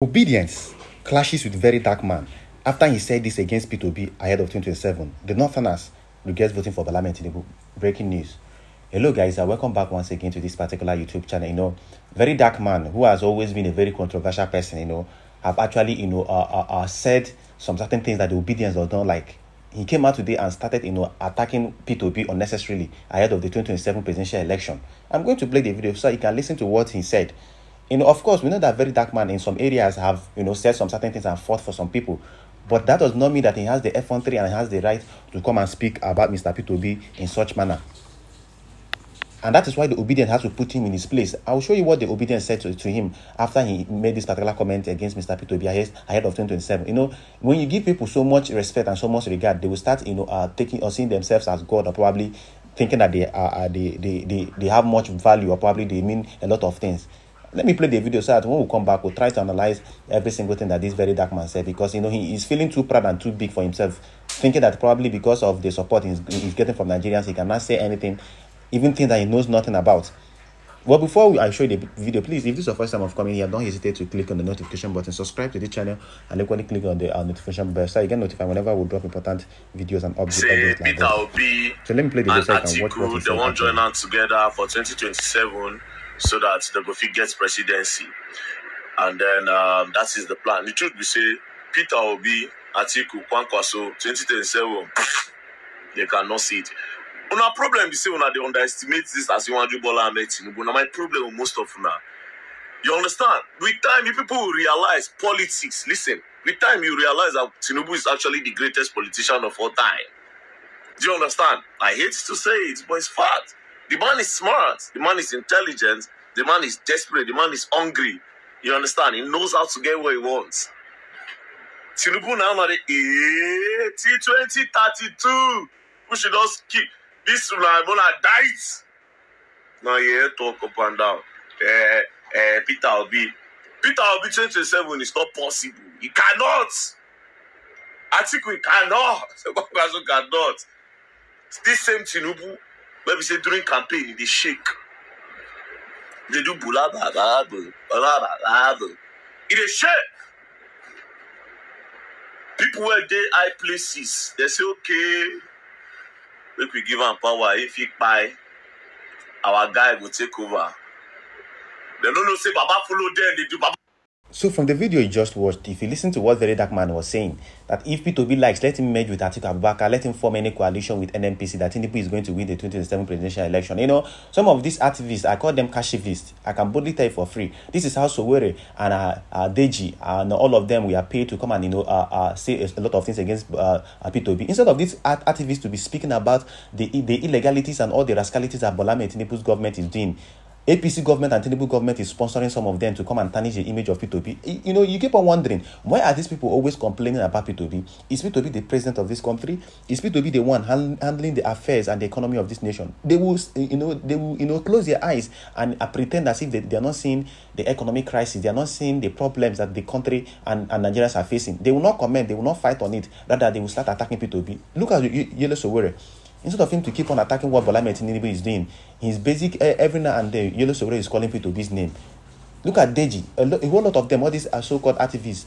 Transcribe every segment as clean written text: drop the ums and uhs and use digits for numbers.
Obedience clashes with very dark man. After he said this against P2B ahead of 2027, the Northerners regrets voting for Balame Tinubu. Breaking news. Hello guys, welcome back once again to this particular YouTube channel. Very dark man who has always been a very controversial person, have actually, said some certain things that the Obedience does not like. He came out today and started, attacking P2B unnecessarily ahead of the 2027 presidential election. I'm going to play the video so you can listen to what he said. Of course, we know that very dark man in some areas have, said some certain things and fought for some people. But that does not mean that he has the effrontery and has the right to come and speak about Mr. P2B in such manner. And that is why the Obidients has to put him in his place. I will show you what the Obidients said to him after he made this particular comment against Mr. P2B ahead of 2027. When you give people so much respect and so much regard, they will start, taking or seeing themselves as God, or probably thinking that they have much value, or probably they mean a lot of things. Let me play the video so that when we come back, we'll try to analyze every single thing that this very dark man said, because he is feeling too proud and too big for himself, thinking that probably because of the support he's getting from Nigerians, he cannot say anything, even things that he knows nothing about. Well, before I show you the video, please, if this is your first time of coming here, don't hesitate to click on the notification button, subscribe to the channel, and equally click on the notification bell so you get notified whenever we drop important videos and updates like that. So let me play the video so you can watch what he said. They won't join hands together for 2027 so that the Gofi gets presidency. And then that is the plan. The truth be say, Peter Obi, Atiku, Kwankwaso, 2027, they cannot see it. Una problem is say una they underestimate this as you want to do Bola Ahmed Tinubu. Now my problem with most of una. You understand? With time, you people will realize politics. Listen, with time you realize that Tinubu is actually the greatest politician of all time. Do you understand? I hate to say it, but it's fact. The man is smart. The man is intelligent. The man is desperate. The man is hungry. You understand? He knows how to get what he wants. Tinubu now at the 2032. We should just keep this one. Died. Now yeah, talk up and down. Peter Obi 2027 is not possible. He cannot. I think we cannot. Cannot. This same Tinubu, when we say during campaign, they shake. They do bulabababo. It is shake. People where they high places, they say, okay, if we give him power, if he buy, our guy will take over. They don't know, say, Baba follow them, they do Baba. So from the video you just watched, if you listen to what very dark man was saying, that if P2B likes, let him merge with Atiku Abubakar, let him form any coalition with NNPC, that Tinubu is going to win the 2027 presidential election. Some of these activists, I call them cashivists. I can boldly tell you for free. This is how Sowore and Deji and all of them, we are paid to come and say a lot of things against P2B. Instead of these activists to be speaking about the illegalities and all the rascalities that Bola Ahmed Tinubu's government is doing, APC government and Tinubu government is sponsoring some of them to come and tarnish the image of P2B. You keep on wondering, why are these people always complaining about P2B? Is P2B the president of this country? Is P2B the one handling the affairs and the economy of this nation? They will, close their eyes and pretend as if they are not seeing the economic crisis. They are not seeing the problems that the country and Nigerians are facing. They will not comment. They will not fight on it. Rather, they will start attacking P2B. Look at Yele Sowore. Instead of him to keep on attacking what Bola Ahmed Tinubu is doing, his basic every now and then, Yele Sowore is calling P2B's name. Look at Deji, a whole lot of them, all these are so-called activists.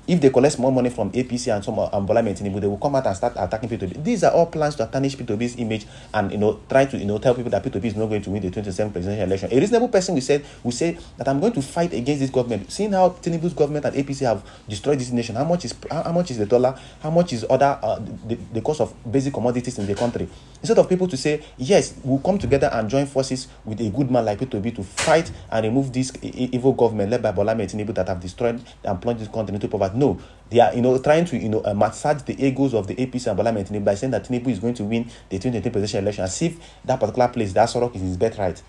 If they collect more money from APC and some Bola Ahmed Tinubu, they will come out and start attacking P2B. These are all plans to tarnish P2B's image and try to tell people that P2B is not going to win the 2027 presidential election. A reasonable person will say that I'm going to fight against this government. Seeing how Tinubu's government and APC have destroyed this nation, how much is the dollar, how much is other the cost of basic commodities in the country. Instead of people to say, yes, we'll come together and join forces with a good man like P2B to fight and remove this evil government led by Bola Ahmed Tinubu that have destroyed and plunged this country into poverty. No, they are trying to massage the egos of the APC and Bola Ahmed Tinubu by saying that Tinubu is going to win the 2023 presidential election, as if that particular place, that Sorok, is his birthright.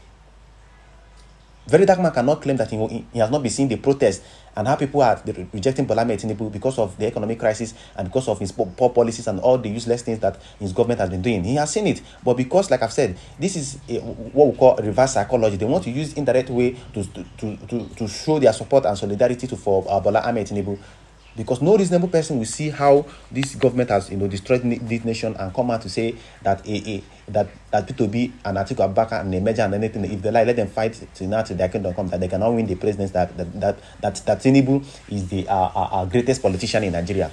Very dark man cannot claim that he has not been seeing the protests and how people are rejecting Bola Ahmed Tinubu because of the economic crisis and because of his poor policies and all the useless things that his government has been doing. He has seen it, but because, like I've said, this is what we call reverse psychology. They want to use indirect way to show their support and solidarity for Bola Ahmed Tinubu. Because no reasonable person will see how this government has, destroyed this nation and come out to say that that P2B and Atiku Abubakar and Emerge and anything, if they like, let them fight to now to their kingdom come, that they cannot win the presidency, that Tinubu is the our greatest politician in Nigeria.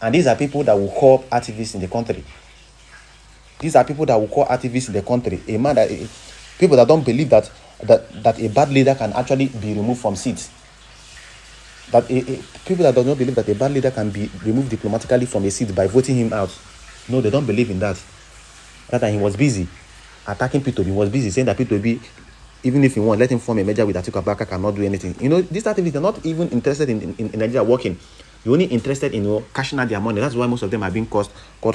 And these are people that will call activists in the country. These are people that will call activists in the country. A man that people that don't believe that a bad leader can actually be removed from seats. That people that do not believe that a bad leader can be removed diplomatically from a seat by voting him out. No, they don't believe in that. Rather, he was busy attacking P2B. He was busy saying that P2B, even if he wants, let him form a merger with Atiku Abubakar, cannot do anything. These activists are not even interested in Nigeria working. You're only interested in cashing out their money. That's why most of them are being called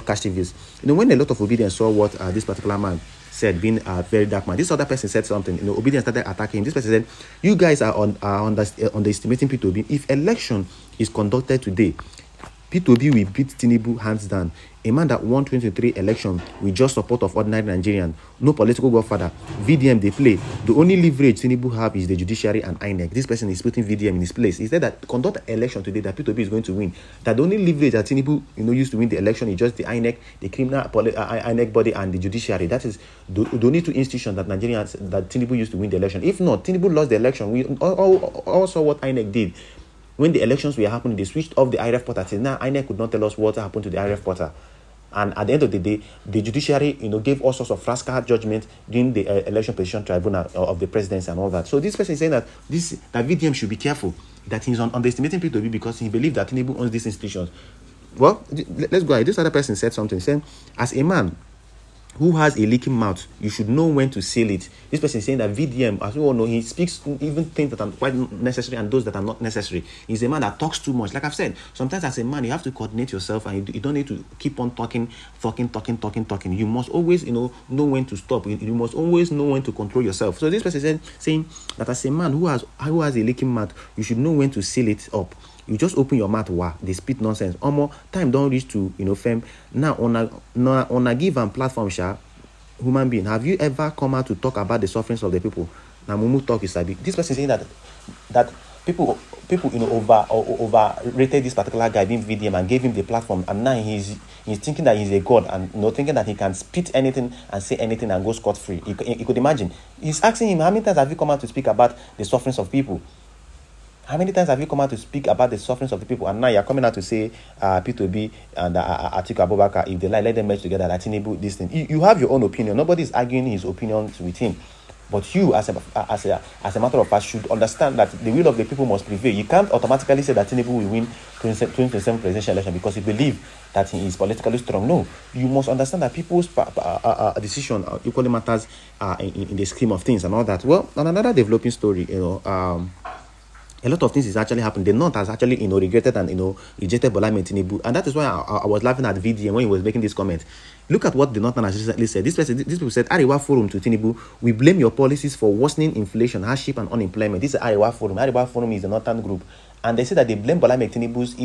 cash TVs. When a lot of Obidients saw what this particular man said, being a very dark man, this other person said something. Obidients started attacking him. This person said, "You guys are underestimating P2B. If election is conducted today, P2B will beat Tinubu hands down. A man that won 2023 election with just support of ordinary Nigerian, no political godfather. VDM they play. The only leverage Tinubu have is the judiciary and INEC. This person is putting VDM in his place. He said that conduct election today that P2B is going to win. That the only leverage that Tinubu used to win the election is just the INEC, the criminal INEC body, and the judiciary. That is the only two institutions that Tinubu used to win the election. If not, Tinubu lost the election. We all saw what INEC did. When the elections were happening, they switched off the IRF portal. Till now, INEC could not tell us what happened to the IRF portal. And at the end of the day, the judiciary, gave all sorts of rascal judgment during the election petition tribunal of the presidency and all that. So this person is saying that VDM should be careful, that he's underestimating P2B because he believes that Tinubu owns these institutions. Well, let's go ahead. This other person said something, saying, as a man who has a leaking mouth, you should know when to seal it. This person is saying that VDM, as we all know, he speaks even things that are quite necessary and those that are not necessary. He's a man that talks too much. Like I've said, sometimes as a man, you have to coordinate yourself and you don't need to keep on talking. You must always, know when to stop. You must always know when to control yourself. So this person is saying that as a man who has a leaking mouth, you should know when to seal it up. You just open your mouth, they spit nonsense. Time don't reach to fame. Now on a given platform, human being, have you ever come out to talk about the sufferings of the people? Now Mumu talk is like this person saying that people overrated this particular guy being VDM and gave him the platform, and now he's thinking that he's a god and thinking that he can spit anything and say anything and go scot-free. You could imagine. He's asking him, how many times have you come out to speak about the sufferings of people? How many times have you come out to speak about the sufferings of the people? And now you're coming out to say P2B and Atiku Abubakar, if they like, let them merge together, that Tinubu, this thing. You have your own opinion. Nobody is arguing his opinions with him. But you, as a matter of fact, should understand that the will of the people must prevail. You can't automatically say that Tinubu will win 2027 presidential election because you believe that he is politically strong. No, you must understand that people's decision equally matters in the scheme of things and all that. Well, on another developing story, a lot of things is actually happening. The North has actually, regretted and, rejected Bola Tinubu. And that is why I was laughing at VDM when he was making this comment. Look at what the North has recently said. These people said, Arewa Forum to Tinubu, we blame your policies for worsening inflation, hardship, and unemployment. This is Arewa Forum. Arewa Forum is the Northern group. And they say that they blame Bola Tinubu's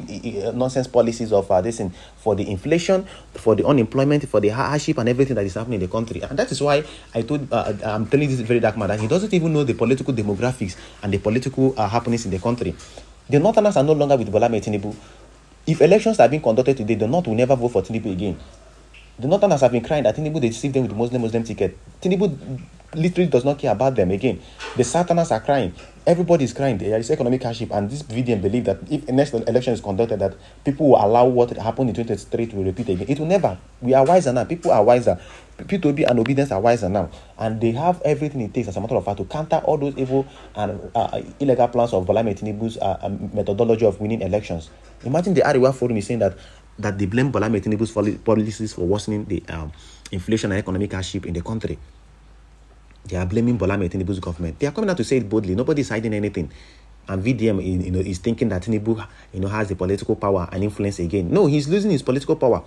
nonsense policies of this for the inflation, for the unemployment, for the hardship and everything that is happening in the country. And that is why I'm telling this very dark man that he doesn't even know the political demographics and the political happenings in the country. The Northerners are no longer with Bola Tinubu. If elections are being conducted today, the North will never vote for Tinubu again. The Northerners have been crying that Tinubu, they deceived them with the Muslim ticket. Tinubu literally does not care about them again. The Southerners are crying. Everybody is crying. There is economic hardship, and this VDM believe that if the next election is conducted, that people will allow what happened in 2023 to repeat again. It will never. We are wiser now. People are wiser. P2B and Obidients are wiser now, and they have everything it takes, as a matter of fact, to counter all those evil and illegal plans of Bola Tinubu's methodology of winning elections. Imagine the Arewa Forum is saying that they blame Bola Tinubu's policies for worsening the inflation and economic hardship in the country. They are blaming Bola Tinubu's government. They are coming out to say it boldly. Nobody is hiding anything. And VDM, is thinking that Tinubu, has the political power and influence again. No, he's losing his political power.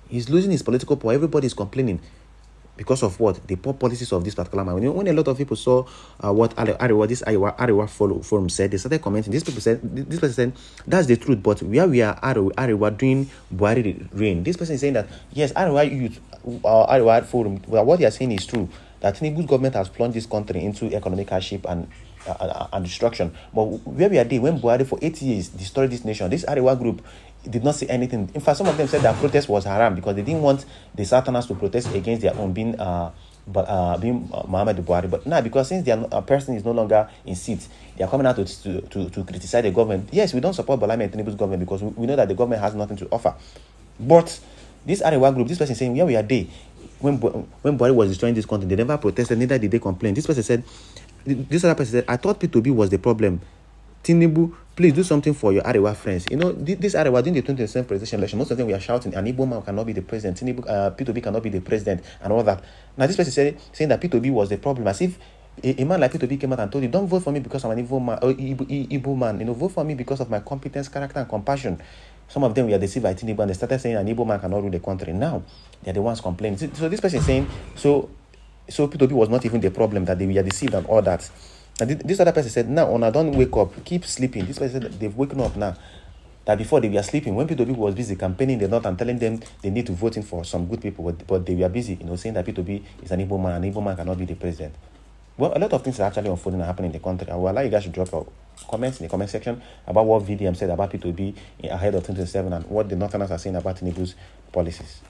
He's losing his political power. Everybody is complaining. Because of what? The poor policies of this particular man. When a lot of people saw what Arewa Forum said, they started commenting. This person said, that's the truth, but where we are Arewa during Buhari reign. This person is saying that, yes, Arewa Forum, what they are saying is true. That Tinubu's government has plunged this country into economic hardship and and destruction. But where we are there, when Buhari for 8 years destroyed this nation, this Arewa group did not say anything. In fact, some of them said that protest was haram because they didn't want the Southerners to protest against their own being Muhammad Buhari. But now, because since their person is no longer in seat, they are coming out to criticize the government. Yes, we don't support Bola Ahmed Tinubu's government because we know that the government has nothing to offer. But this Arewa group, this person saying, yeah, we are there. When Buhari was destroying this country, they never protested, neither did they complain. This person said, this other person said, I thought P2B was the problem. Tinubu, please do something for your Arewa friends. You know, this Arewa, during the 2027 presidential election, most of them we are shouting, an Igbo man cannot be the president, Tinubu, P2B cannot be the president, and all that. Now, this person saying that P2B was the problem, as if a man like P2B came out and told you, don't vote for me because I'm an Igbo man, or Igbo man, you know, vote for me because of my competence, character, and compassion. Some of them were deceived by Tinubu, and they started saying an Igbo man cannot rule the country. Now, they're the ones complaining. So this person is saying, so P2B was not even the problem, that they were deceived and all that. And this other person said, now, Ona, don't wake up, keep sleeping. This person said they've woken up now. That before they were sleeping, when P2B was busy campaigning the North and telling them they need to vote in for some good people, but they were busy, you know, saying that P2B is an Igbo man, an Igbo man cannot be the president. Well, a lot of things are actually unfolding and happening in the country. I will allow you guys to drop your comments in the comment section about what VDM said about P2B ahead of 2027 and what the Northerners are saying about Tinubu's policies.